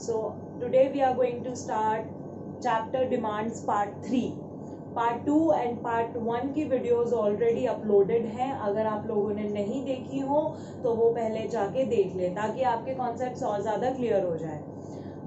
So today we are going to start chapter demands part 3. Part 2 and part 1 की videos already uploaded हैं. अगर आप लोगों ने नहीं देखी हो तो वो पहले जाके देख लें ताकि आपके कॉन्सेप्ट्स और ज़्यादा क्लियर हो जाए.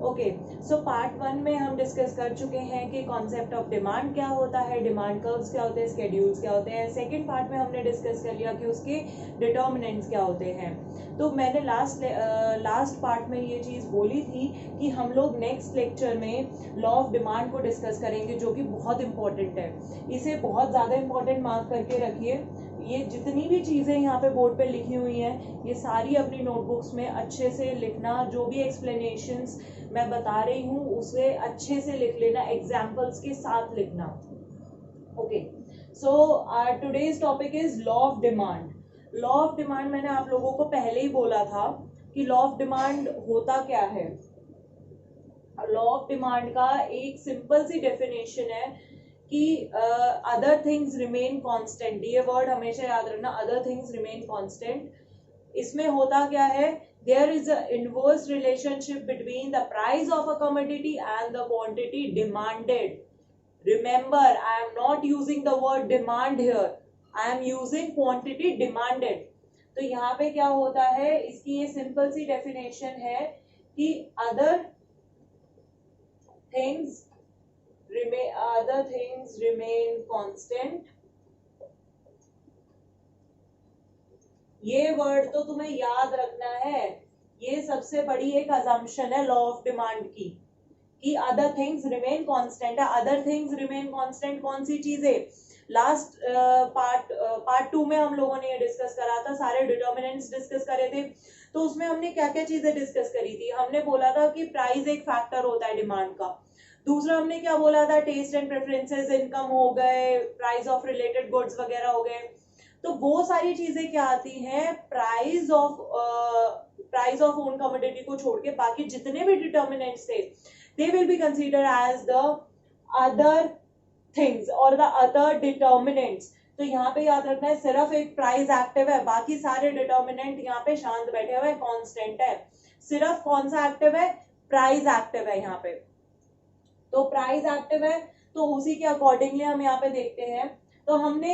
ओके, सो पार्ट 1 में हम डिस्कस कर चुके हैं कि कॉन्सेप्ट ऑफ डिमांड क्या होता है, डिमांड कर्व्स क्या होते हैं, स्केड्यूल्स क्या होते हैं. सेकंड पार्ट में हमने डिस्कस कर लिया कि उसके डिटर्मिनेंट्स क्या होते हैं. तो मैंने लास्ट पार्ट में ये चीज़ बोली थी कि हम लोग नेक्स्ट लेक्चर में लॉ ऑफ डिमांड को डिस्कस करेंगे जो कि बहुत इंपॉर्टेंट है. इसे बहुत ज़्यादा इंपॉर्टेंट मार्क करके रखिए. ये जितनी भी चीज़ें यहाँ पे बोर्ड पे लिखी हुई हैं ये सारी अपनी नोटबुक्स में अच्छे से लिखना. जो भी एक्सप्लेनेशंस मैं बता रही हूँ उसे अच्छे से लिख लेना, एग्जाम्पल्स के साथ लिखना. Okay, so today's topic is law of demand. Law of demand मैंने आप लोगों को पहले ही बोला था कि लॉ ऑफ डिमांड होता क्या है. लॉ ऑफ डिमांड का एक सिंपल सी डेफिनेशन है कि अदर थिंग्स रिमेन कांस्टेंट. ये वर्ड हमेशा याद रखना, अदर थिंग्स रिमेन कांस्टेंट. इसमें होता क्या है, there is a inverse relationship between the price of a commodity and the quantity demanded. Remember, I am not using the word demand here, I am using quantity demanded. तो यहाँ पे क्या होता है, इसकी ये सिंपल सी डेफिनेशन है कि अदर थिंग्स remain constant. ये वर्ड तो तुम्हें याद रखना है. ये सबसे बड़ी एक अजम्पशन है लॉ ऑफ डिमांड की कि अदर थिंग्स रिमेन कांस्टेंट है. अदर थिंग्स रिमेन कांस्टेंट कौन सी चीजें? लास्ट पार्ट 2 में हम लोगों ने ये डिस्कस करा था, सारे डिटर्मिनेंट्स डिस्कस करे थे. तो उसमें हमने क्या क्या चीजें डिस्कस करी थी. हमने बोला था कि प्राइस एक फैक्टर होता है डिमांड का. दूसरा हमने क्या बोला था, टेस्ट एंड प्रेफरेंसेस, इनकम हो गए, प्राइस ऑफ रिलेटेड गुड्स वगैरह हो गए. तो वो सारी चीजें क्या आती हैं, प्राइस ऑफ ओन कमोडिटी को छोड़ के बाकी जितने भी डिटर्मिनेंट्स थे they will be consider as the other things और द अदर डिटर्मिनेंट्स. तो यहाँ पे याद रखना है सिर्फ एक प्राइस एक्टिव है, बाकी सारे डिटर्मिनेंट यहाँ पे शांत बैठे हुए, कांस्टेंट है. सिर्फ कौन सा एक्टिव है, प्राइस एक्टिव है यहाँ पे. तो प्राइस एक्टिव है तो उसी के अकॉर्डिंगली हम यहाँ पे देखते हैं. तो हमने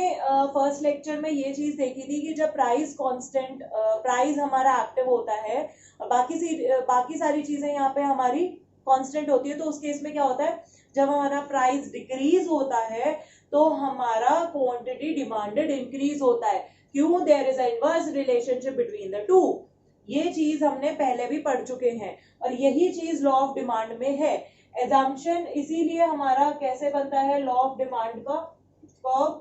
फर्स्ट लेक्चर में ये चीज देखी थी कि जब प्राइस हमारा एक्टिव होता है और बाकी सारी चीजें यहाँ पे हमारी कांस्टेंट होती है. तो उस केस में क्या होता है, जब हमारा प्राइस डिक्रीज होता है तो हमारा क्वांटिटी डिमांडेड इंक्रीज होता है. क्यों? There is a inverse relationship between the two. ये चीज हमने पहले भी पढ़ चुके हैं और यही चीज लॉ ऑफ डिमांड में है. एजम्पशन इसीलिए हमारा कैसे बनता है लॉ ऑफ डिमांड का कर्व,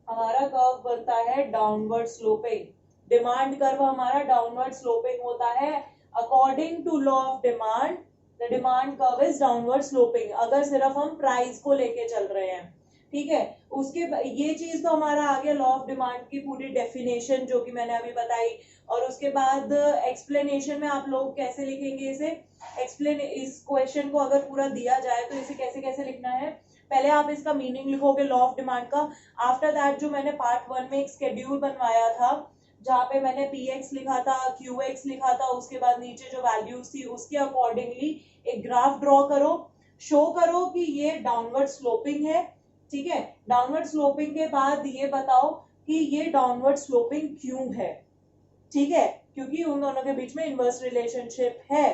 हमारा कर्व बनता है डाउनवर्ड स्लोपिंग. डिमांड कर्व हमारा डाउनवर्ड स्लोपिंग होता है. According to law of demand the demand curve is downward sloping. अगर सिर्फ हम प्राइस को लेके चल रहे हैं, ठीक है. उसके ये चीज तो हमारा आ गया लॉ ऑफ डिमांड की पूरी डेफिनेशन जो कि मैंने अभी बताई. और उसके बाद एक्सप्लेनेशन में आप लोग कैसे लिखेंगे इसे, इस क्वेश्चन को अगर पूरा दिया जाए तो इसे कैसे कैसे लिखना है. पहले आप इसका मीनिंग लिखोगे लॉ ऑफ डिमांड का. आफ्टर दैट जो मैंने पार्ट 1 में एक शेड्यूल बनवाया था जहाँ पे मैंने px लिखा था, qx लिखा था, उसके बाद नीचे जो वैल्यूज थी उसके अकॉर्डिंगली एक ग्राफ ड्रॉ करो, शो करो कि ये डाउनवर्ड स्लोपिंग है. ठीक है, डाउनवर्ड स्लोपिंग के बाद ये बताओ कि ये डाउनवर्ड स्लोपिंग क्यों है. ठीक है, क्योंकि उन दोनों के बीच में इनवर्स रिलेशनशिप है.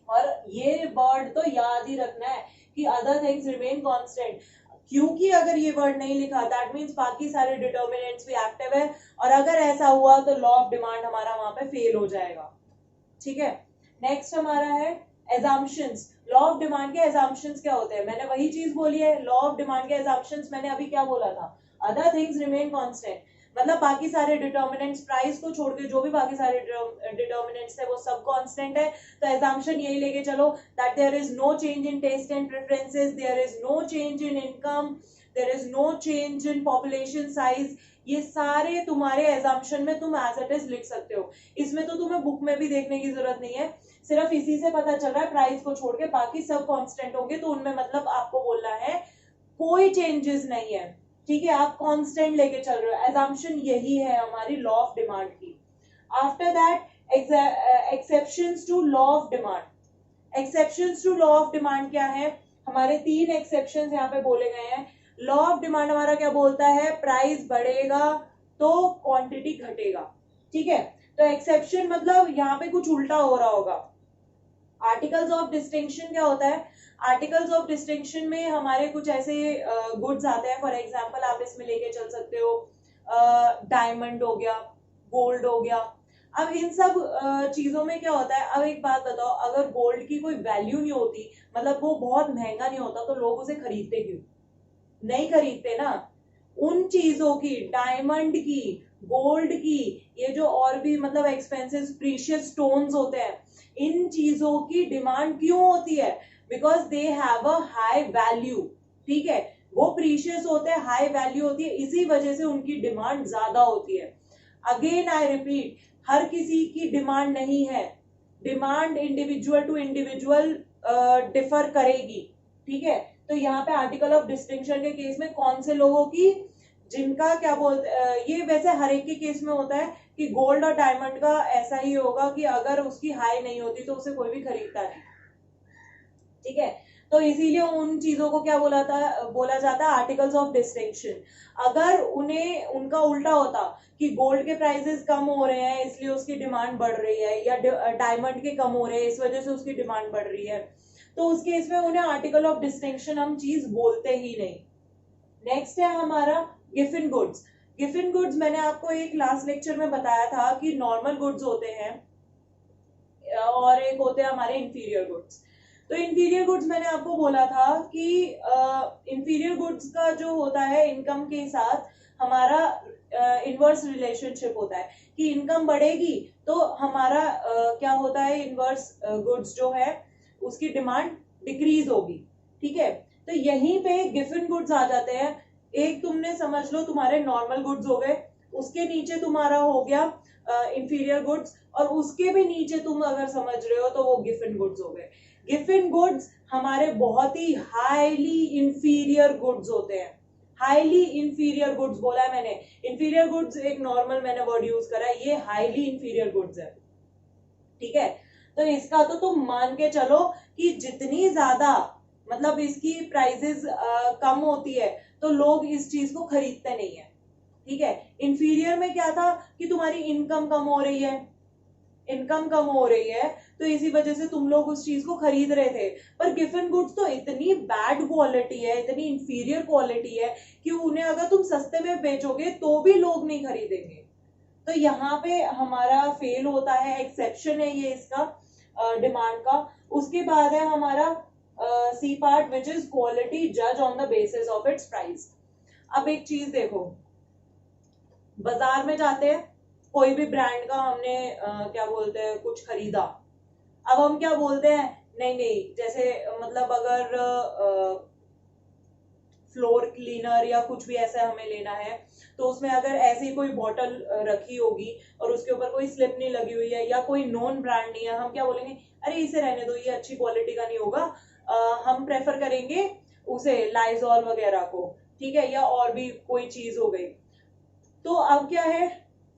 और ये वर्ड तो याद ही रखना है कि अदर थिंग्स रिमेन कांस्टेंट, क्योंकि अगर ये वर्ड नहीं लिखा दैट मींस बाकी सारे डिटर्मिनेंट्स भी एक्टिव है और अगर ऐसा हुआ तो लॉ ऑफ डिमांड हमारा वहां पे फेल हो जाएगा. ठीक है, नेक्स्ट हमारा है assumptions. लॉ ऑफ डिमांड के assumptions क्या होते हैं, मैंने वही चीज बोली है. लॉ ऑफ डिमांड के assumptions मैंने अभी क्या बोला था, अदर थिंग्स रिमेन कांस्टेंट, मतलब बाकी सारे डिटर्मिनेंट्स, प्राइस को छोड़ के जो भी बाकी सारे डिटर्मिनेंट्स है वो सब कांस्टेंट है. तो assumption यही लेके चलो that there is no change in taste and preferences, there is no change in income, there is no change in population size. ये सारे तुम्हारे assumption में तुम as it is लिख सकते हो. इसमें तो तुम्हें बुक में भी देखने की जरूरत नहीं है, सिर्फ इसी से पता चल रहा है प्राइस को छोड़ के बाकी सब कांस्टेंट होंगे. तो उनमें मतलब आपको बोलना है कोई चेंजेस नहीं है. ठीक है, आप कांस्टेंट लेके चल रहे हो. assumption यही है हमारी लॉ ऑफ डिमांड की. After that exceptions to law of demand. Exceptions to law of demand क्या है? हमारे 3 एक्सेप्शंस यहाँ पे बोले गए हैं। लॉ ऑफ डिमांड हमारा क्या बोलता है? प्राइस बढ़ेगा तो क्वांटिटी घटेगा, ठीक है। तो एक्सेप्शन मतलब यहाँ पे कुछ उल्टा हो रहा होगा। आर्टिकल्स ऑफ डिस्टिंक्शन क्या होता है? आर्टिकल्स ऑफ डिस्टिंक्शन में हमारे कुछ ऐसे गुड्स आते हैं, फॉर एग्जांपल आप इसमें लेके चल सकते हो डायमंड हो गया, गोल्ड हो गया। अब इन सब चीजों में क्या होता है? अब एक बात बताओ, अगर गोल्ड की कोई वैल्यू नहीं होती, मतलब वो बहुत महंगा नहीं होता, तो लोग उसे खरीदते क्यों? नहीं खरीदते ना। उन चीजों की, डायमंड की, गोल्ड की, ये जो और भी मतलब एक्सपेंसिव प्रीशियस स्टोन्स होते हैं, इन चीजों की डिमांड क्यों होती है? Because they have a high value, ठीक है। वो प्रीशियस होते हैं, हाई वैल्यू होती है, इसी वजह से उनकी डिमांड ज्यादा होती है। अगेन आई रिपीट, हर किसी की डिमांड नहीं है। Demand individual to individual differ करेगी, ठीक है। तो यहाँ पे आर्टिकल ऑफ डिस्टिंक्शन के केस में कौन से लोगों की, जिनका क्या बोलते, ये वैसे हर एक के केस में होता है कि गोल्ड और डायमंड का ऐसा ही होगा कि अगर उसकी हाई नहीं होती तो उसे कोई भी खरीदता नहीं, ठीक है। तो इसीलिए उन चीजों को क्या बोला जाता है? Articles of distinction. अगर उन्हें उनका उल्टा होता कि गोल्ड के प्राइसेस कम हो रहे हैं इसलिए उसकी डिमांड बढ़ रही है, या डायमंड के कम हो रहे हैं इस वजह से उसकी डिमांड बढ़ रही है, तो उस केस में उन्हें आर्टिकल ऑफ डिस्टिंक्शन हम चीज बोलते ही नहीं। नेक्स्ट है हमारा गिफन गुड्स। गिफन गुड्स मैंने आपको एक लास्ट लेक्चर में बताया था कि नॉर्मल गुड्स होते हैं और एक होते हैं हमारे इंफीरियर गुड्स। तो इंफीरियर गुड्स मैंने आपको बोला था कि इंफीरियर गुड्स का जो होता है इनकम के साथ हमारा इनवर्स रिलेशनशिप होता है कि इनकम बढ़ेगी तो हमारा क्या होता है, इनवर्स गुड्स जो है उसकी डिमांड डिक्रीज होगी, ठीक है। तो यहीं पे गिफन गुड्स आ जाते हैं। एक तुमने समझ लो तुम्हारे नॉर्मल गुड्स हो गए, उसके नीचे तुम्हारा हो गया इंफीरियर गुड्स, और उसके भी नीचे तुम अगर समझ रहे हो तो वो गिफन गुड्स हो गए। गिफन गुड्स हमारे बहुत ही हाईली इंफीरियर गुड्स होते हैं। हाईली इंफीरियर गुड्स बोला है मैंने, इंफीरियर गुड्स एक नॉर्मल मैंने वर्ड यूज करा है, ये हाईली इंफीरियर गुड्स है, ठीक है। तो इसका तो तुम मान के चलो कि जितनी ज्यादा मतलब इसकी प्राइसेस कम होती है तो लोग इस चीज को खरीदते नहीं है, ठीक है। इंफीरियर में क्या था कि तुम्हारी इनकम कम हो रही है, इनकम कम हो रही है तो इसी वजह से तुम लोग उस चीज को खरीद रहे थे। पर गिफन गुड्स तो इतनी बैड क्वालिटी है, इतनी इंफीरियर क्वालिटी है कि उन्हें अगर तुम सस्ते में बेचोगे तो भी लोग नहीं खरीदेंगे। तो यहाँ पे हमारा फेल होता है, एक्सेप्शन है ये इसका डिमांड का। उसके बाद है हमारा C part which is quality जज on the basis of its price. अब एक चीज देखो, बाजार में जाते हैं, कोई भी ब्रांड का हमने क्या बोलते हैं कुछ खरीदा, अब हम क्या बोलते हैं, नहीं नहीं, जैसे मतलब अगर फ्लोर क्लीनर या कुछ भी ऐसा हमें लेना है तो उसमें अगर ऐसी कोई बॉटल रखी होगी और उसके ऊपर कोई स्लिप नहीं लगी हुई है या कोई नॉन ब्रांड नहीं है, हम क्या बोलेंगे, अरे इसे रहने दो, ये अच्छी क्वालिटी का नहीं होगा, हम प्रेफर करेंगे उसे लाइजॉल वगैरह को, ठीक है, या और भी कोई चीज हो गई। तो अब क्या है,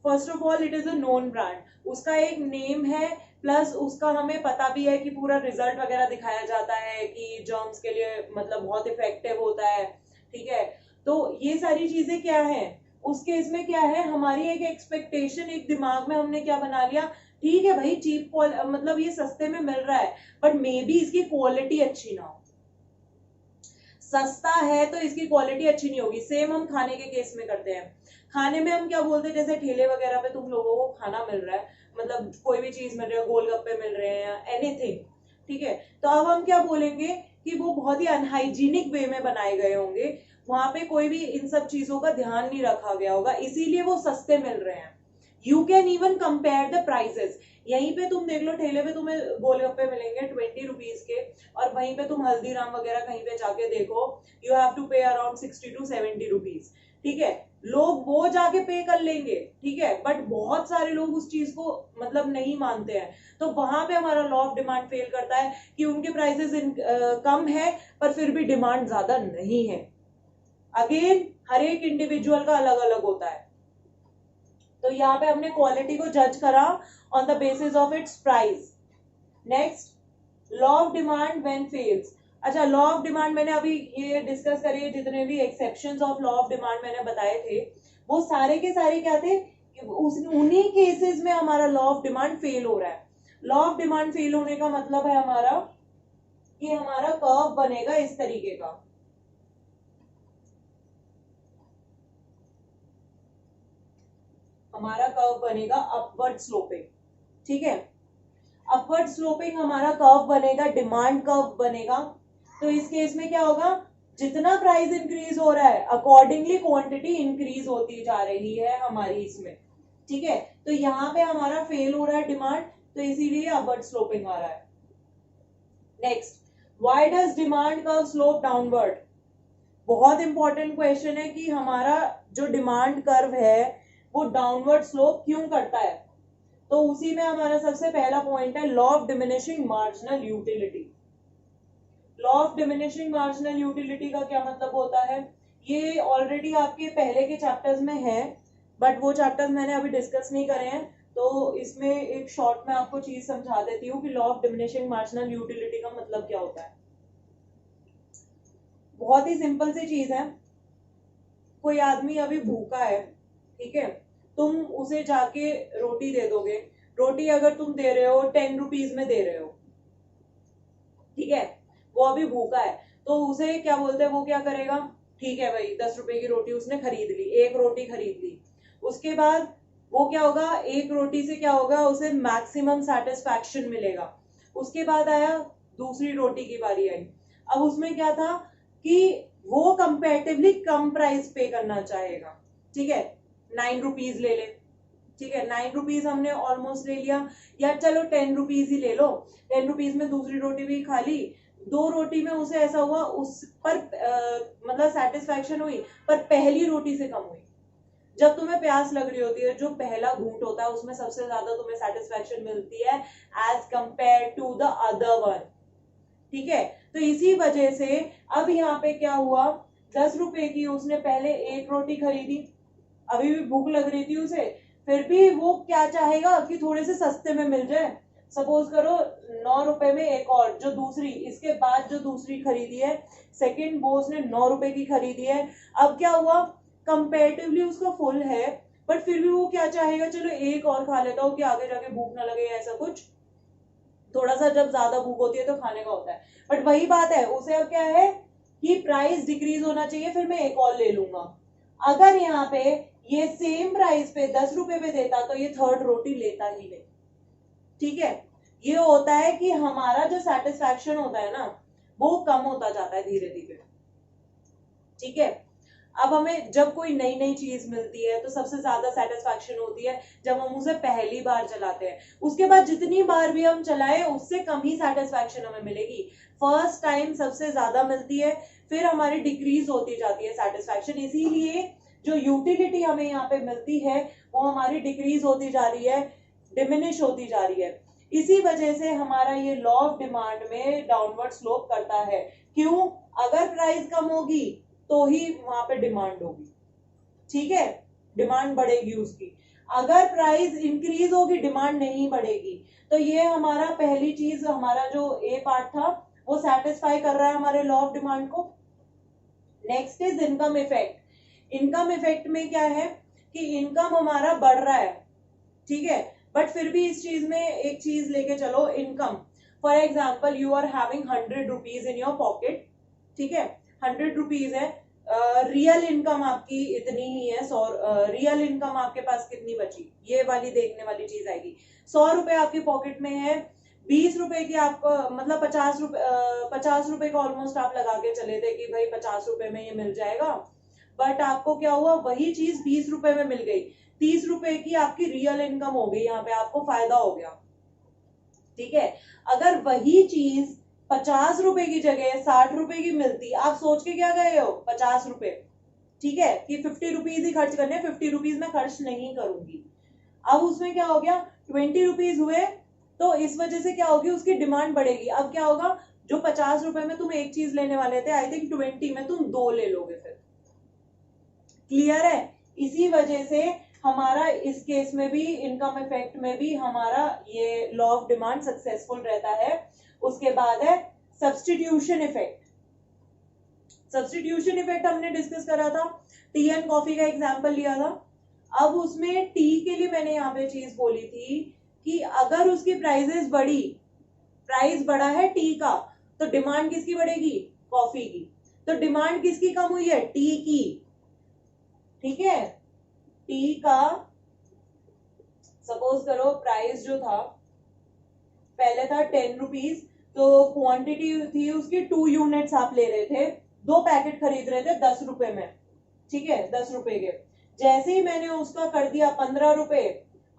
first of all it is a known brand, उसका एक नेम है, प्लस उसका हमें पता भी है कि पूरा रिजल्ट वगैरह दिखाया जाता है कि जर्म्स के लिए मतलब बहुत इफेक्टिव होता है, ठीक है। तो ये सारी चीजें क्या है, उस केस में क्या है, हमारी एक एक्सपेक्टेशन, एक दिमाग में हमने क्या बना लिया, ठीक है भाई चीप मतलब ये सस्ते में मिल रहा है बट मे बी इसकी क्वालिटी अच्छी ना हो, सस्ता है तो इसकी क्वालिटी अच्छी नहीं होगी। सेम हम खाने के केस में करते हैं, खाने में हम क्या बोलते हैं, जैसे ठेले वगैरह पे तुम लोगों को खाना मिल रहा है, मतलब कोई भी चीज मिल रही है, गोलगप्पे मिल रहे हैं, एनीथिंग, ठीक है, तो अब हम क्या बोलेंगे कि वो बहुत ही अनहाइजीनिक वे में बनाए गए होंगे, वहां पे कोई भी इन सब चीजों का ध्यान नहीं रखा गया होगा, इसीलिए वो सस्ते मिल रहे हैं। You can even compare the prices, यहीं पे तुम देख लो, ठेले पे तुम्हें गोलगप्पे मिलेंगे 20 रुपीज के, और वहीं पे तुम हल्दीराम वगैरह कहीं पे जाके देखो, यू हैव टू पे अराउंड 60 to 70 रुपीज, ठीक है। लोग वो जाके पे कर लेंगे, ठीक है, बट बहुत सारे लोग उस चीज को मतलब नहीं मानते हैं, तो वहां पे हमारा लॉ ऑफ डिमांड फेल करता है कि उनके प्राइसेस कम है पर फिर भी डिमांड ज्यादा नहीं है। अगेन हर एक इंडिविजुअल का अलग अलग होता है, तो यहाँ पे हमने क्वालिटी को जज करा on the basis of its price. Next, law of demand when fails. अच्छा, लॉ ऑफ डिमांड मैंने अभी ये डिस्कस करी, जितने भी exceptions of law of demand मैंने बताए थे वो सारे के सारे क्या थे, उन्हीं केसेस में हमारा लॉ ऑफ डिमांड फेल हो रहा है। लॉ ऑफ डिमांड फेल होने का मतलब है हमारा कि हमारा कर्व बनेगा इस तरीके का, हमारा कर्व बनेगा अपवर्ड स्लोपिंग। ठीक है, अपवर्ड स्लोपिंग हमारा कर्व बनेगा, डिमांड कर्व बनेगा। तो इस केस में क्या होगा, जितना प्राइस इंक्रीज हो रहा है अकॉर्डिंगली क्वांटिटी इंक्रीज होती जा रही है हमारी इसमें। ठीक है, तो यहाँ पे हमारा फेल हो रहा है डिमांड, तो इसीलिए अपवर्ड स्लोपिंग आ रहा है। Next, why does demand curve slope downward. बहुत इंपॉर्टेंट क्वेश्चन है कि हमारा जो डिमांड कर्व है वो डाउनवर्ड स्लोप क्यों करता है। तो उसी में हमारा सबसे पहला पॉइंट है law of diminishing marginal utility. Law of diminishing marginal utility का क्या मतलब होता है, ये ऑलरेडी आपके पहले के चैप्टर्स में है, बट वो चैप्टर्स मैंने अभी डिस्कस नहीं करे हैं, तो इसमें एक शॉर्ट में आपको चीज समझा देती हूँ कि law of diminishing marginal utility का मतलब क्या होता है। बहुत ही सिंपल सी चीज है, कोई आदमी अभी भूखा है, ठीक है, तुम उसे जाके रोटी दे दोगे, रोटी अगर तुम दे रहे हो 10 रुपीज में दे रहे हो, ठीक है, वो अभी भूखा है, तो उसे क्या बोलते हैं, वो क्या करेगा, ठीक है भाई 10 रुपए की रोटी उसने खरीद ली, एक रोटी खरीद ली, उसके बाद वो क्या होगा, एक रोटी से क्या होगा, उसे मैक्सिमम सेटिस्फैक्शन मिलेगा। उसके बाद आया दूसरी रोटी की बारी आई, अब उसमें क्या था कि वो कंपेरेटिवली कम प्राइस पे करना चाहेगा। ठीक है, 9 रुपीज ले ले, ठीक है, 9 रुपीज हमने ऑलमोस्ट ले लिया, या चलो 10 रुपीज ही ले लो, 10 रुपीज में दूसरी रोटी भी खा ली, 2 रोटी में उसे ऐसा हुआ उस पर मतलब सेटिस्फैक्शन हुई, पर पहली रोटी से कम हुई। जब तुम्हें प्यास लग रही होती है, जो पहला घूंट होता है उसमें सबसे ज्यादा तुम्हें सेटिस्फैक्शन मिलती है as compare to the other one. ठीक है, तो इसी वजह से अब यहाँ पे क्या हुआ, 10 रुपए की उसने पहले एक रोटी खरीदी, अभी भी भूख लग रही थी उसे, फिर भी वो क्या चाहेगा कि थोड़े से सस्ते में मिल जाए। सपोज करो 9 रुपए में एक और, जो दूसरी इसके बाद जो दूसरी खरीदी है, सेकंड वो उसने 9 रुपए की खरीदी है। अब क्या हुआ, कंपेरेटिवली उसका फुल है, बट फिर भी वो क्या चाहेगा, चलो एक और खा लेता हूँ कि आगे जाके भूख ना लगे, ऐसा कुछ, थोड़ा सा जब ज्यादा भूख होती है तो खाने का होता है। बट वही बात है, उसे अब क्या है कि प्राइस डिक्रीज होना चाहिए, फिर मैं एक और ले लूंगा। अगर यहाँ पे ये सेम प्राइस पे 10 रुपए पे देता तो ये थर्ड रोटी लेता ही नहीं। ठीक है, ये होता है कि हमारा जो सेटिस्फैक्शन होता है ना वो कम होता जाता है धीरे धीरे। ठीक है, अब हमें जब कोई नई नई चीज मिलती है तो सबसे ज्यादा सेटिस्फैक्शन होती है जब हम उसे पहली बार चलाते हैं, उसके बाद जितनी बार भी हम चलाए उससे कम ही सेटिस्फैक्शन हमें मिलेगी। फर्स्ट टाइम सबसे ज्यादा मिलती है, फिर हमारी डिक्रीज होती जाती है सेटिस्फैक्शन, इसीलिए जो यूटिलिटी हमें यहाँ पे मिलती है वो हमारी डिक्रीज होती जा रही है, डिमिनिश होती जा रही है। इसी वजह से हमारा ये लॉ ऑफ डिमांड में डाउनवर्ड स्लोप करता है। क्यों, अगर प्राइस कम होगी तो ही वहां पे डिमांड होगी। ठीक है, डिमांड बढ़ेगी उसकी, अगर प्राइस इंक्रीज होगी डिमांड नहीं बढ़ेगी। तो ये हमारा पहली चीज, हमारा जो ए पार्ट था वो सेटिस्फाई कर रहा है हमारे लॉ ऑफ डिमांड को। Next is income effect. Income effect में क्या है कि इनकम हमारा बढ़ रहा है, ठीक है, बट फिर भी इस चीज में एक चीज लेके चलो, income, for example you are having 100 rupees in your pocket, ठीक है, 100 रुपीज है, रियल इनकम आपकी इतनी ही है, 100 रियल इनकम आपके पास कितनी बची, ये वाली देखने वाली चीज आएगी। 100 रुपए आपकी पॉकेट में है, 20 रुपए की आपको मतलब 50 रुपए का ऑलमोस्ट आप लगा के चले थे कि भाई 50 रुपए में ये मिल जाएगा, बट आपको क्या हुआ, वही चीज 20 रुपए में मिल गई, 30 रुपए की आपकी रियल इनकम हो गई, यहाँ पे आपको फायदा हो गया। ठीक है, अगर वही चीज 50 रुपए की जगह 60 रुपए की मिलती, आप सोच के क्या गए हो, 50 रुपए, ठीक है, कि 50 रुपीज ही खर्च करने, 50 रुपीज में खर्च नहीं करूंगी। अब उसमें क्या हो गया, 20 रुपीज हुए, तो इस वजह से क्या होगी, उसकी डिमांड बढ़ेगी। अब क्या होगा, जो 50 रुपए में तुम एक चीज लेने वाले थे, आई थिंक 20 में तुम 2 ले लोगे फिर। क्लियर है, इसी वजह से हमारा इस केस में भी, इनकम इफेक्ट में भी हमारा ये लॉ ऑफ डिमांड सक्सेसफुल रहता है। उसके बाद है सब्स्टिट्यूशन इफेक्ट। सब्स्टिट्यूशन इफेक्ट हमने डिस्कस करा था, टी एंड कॉफी का एग्जांपल लिया था। अब उसमें टी के लिए मैंने यहाँ पे चीज बोली थी कि अगर उसकी प्राइसेस बढ़ी, प्राइस बढ़ा है टी का, तो डिमांड किसकी बढ़ेगी? कॉफी की। तो डिमांड किसकी कम हुई है? टी की। ठीक है, टी का सपोज करो प्राइस जो था पहले था 10 रुपीज, तो क्वांटिटी थी उसकी 2 यूनिट्स आप ले रहे थे, 2 पैकेट खरीद रहे थे 10 रुपए में, ठीक है, 10 रुपए के। जैसे ही मैंने उसका कर दिया 15 रुपए,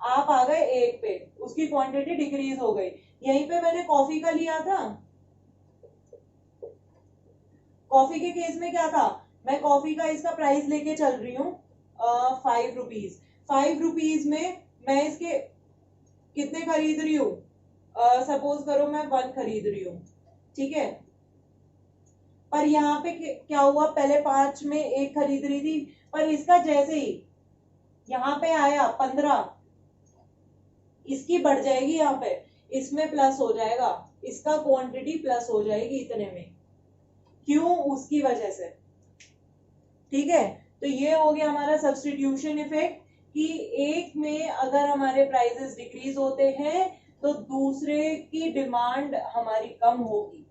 आप आ गए 1 पे, उसकी क्वांटिटी डिक्रीज हो गई। यहीं पे मैंने कॉफी का लिया था, कॉफी के केस में क्या था, मैं कॉफी का इसका प्राइस लेके चल रही हूँ 5 रुपीज। 5 रुपीज में मैं इसके कितने खरीद रही हूँ? सपोज करो मैं 1 खरीद रही हूँ, ठीक है। पर यहाँ पे क्या हुआ, पहले 5 में 1 खरीद रही थी, पर इसका जैसे ही यहाँ पे आया 15, इसकी बढ़ जाएगी, यहाँ पे इसमें प्लस हो जाएगा, इसका क्वांटिटी प्लस हो जाएगी इतने में। क्यों? उसकी वजह से। ठीक है, तो ये हो गया हमारा सब्स्टिट्यूशन इफेक्ट कि एक में अगर हमारे प्राइसेस डिक्रीज होते हैं तो दूसरे की डिमांड हमारी कम होगी।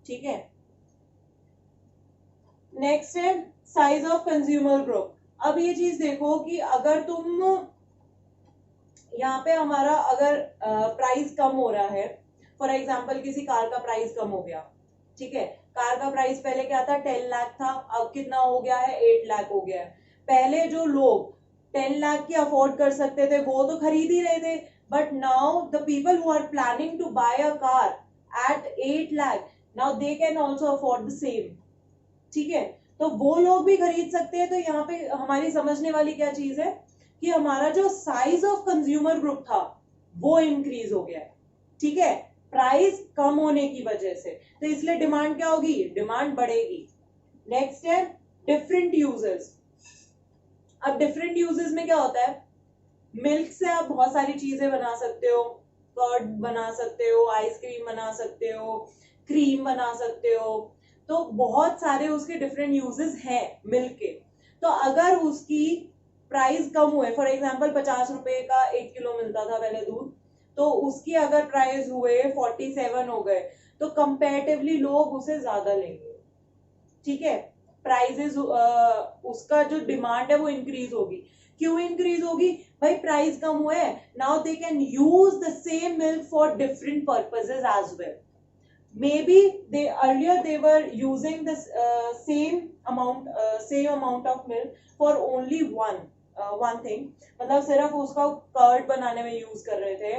ठीक है, नेक्स्ट है साइज ऑफ कंज्यूमर ग्रुप। अब ये चीज देखो कि अगर तुम यहाँ पे हमारा अगर प्राइस कम हो रहा है, फॉर एग्जांपल किसी कार का प्राइस कम हो गया, ठीक है, कार का प्राइस पहले क्या था 10 लाख था, अब कितना हो गया है 8 लाख हो गया है। पहले जो लोग 10 लाख की अफोर्ड कर सकते थे वो तो खरीद ही रहे थे, but now the people who are planning to buy a car at 8 lakh, now they can also afford the same. ठीक है, तो वो लोग भी खरीद सकते हैं। तो यहाँ पे हमारी समझने वाली क्या चीज है कि हमारा जो साइज ऑफ कंज्यूमर ग्रुप था वो इंक्रीज हो गया है। ठीक है, प्राइस कम होने की वजह से, तो इसलिए डिमांड क्या होगी? डिमांड बढ़ेगी। नेक्स्ट है डिफरेंट यूजेस। अब डिफरेंट यूजेस में क्या होता है, मिल्क से आप बहुत सारी चीजें बना सकते हो, कर्ड बना सकते हो, आइसक्रीम बना सकते हो, क्रीम बना सकते हो, तो बहुत सारे उसके डिफरेंट यूजेस हैं मिल्क के। तो अगर उसकी प्राइस कम हुए, फॉर एग्जांपल 50 रुपए का 1 किलो मिलता था पहले दूध, तो उसकी अगर प्राइस हुए 47 हो गए, तो कंपैरेटिवली लोग उसे ज्यादा लेंगे। ठीक है, प्राइजेस उसका जो डिमांड है वो इंक्रीज होगी। क्यों इंक्रीज होगी? भाई प्राइस कम हुआ है, now they can use the same milk for different purposes as well. maybe they earlier they were using this same amount of milk for only one thing, मतलब सिर्फ उसका कर्ड बनाने में यूज कर रहे थे,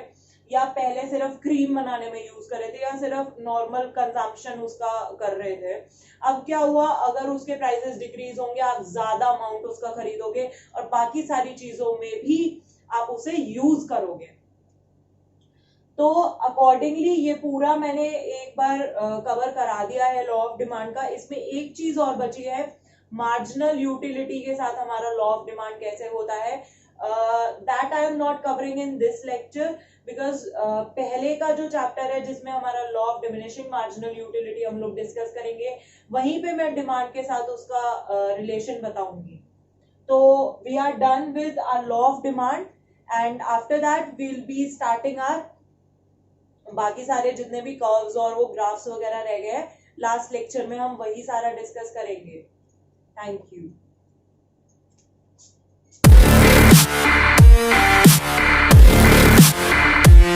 या पहले सिर्फ क्रीम बनाने में यूज कर रहे थे, या सिर्फ नॉर्मल कंजम्पशन उसका कर रहे थे। अब क्या हुआ, अगर उसके प्राइसेस डिक्रीज होंगे, आप ज्यादा अमाउंट उसका खरीदोगे और बाकी सारी चीजों में भी आप उसे यूज करोगे। तो अकॉर्डिंगली ये पूरा मैंने एक बार कवर करा दिया है लॉ ऑफ डिमांड का। इसमें एक चीज और बची है, मार्जिनल यूटिलिटी के साथ हमारा लॉ ऑफ डिमांड कैसे होता है, that I am not covering in this lecture because पहले का जो चैप्टर है जिसमें हमारा law of diminishing marginal utility हम लोग डिस्कस करेंगे, वहीं पे मैं डिमांड के साथ उसका रिलेशन बताऊंगी। तो we are done with our law of demand and after that we will be starting our बाकी सारे जितने भी कर्व्स और वो ग्राफ्स वगैरह रह गए, लास्ट लेक्चर में हम वही सारा डिस्कस करेंगे। Thank you.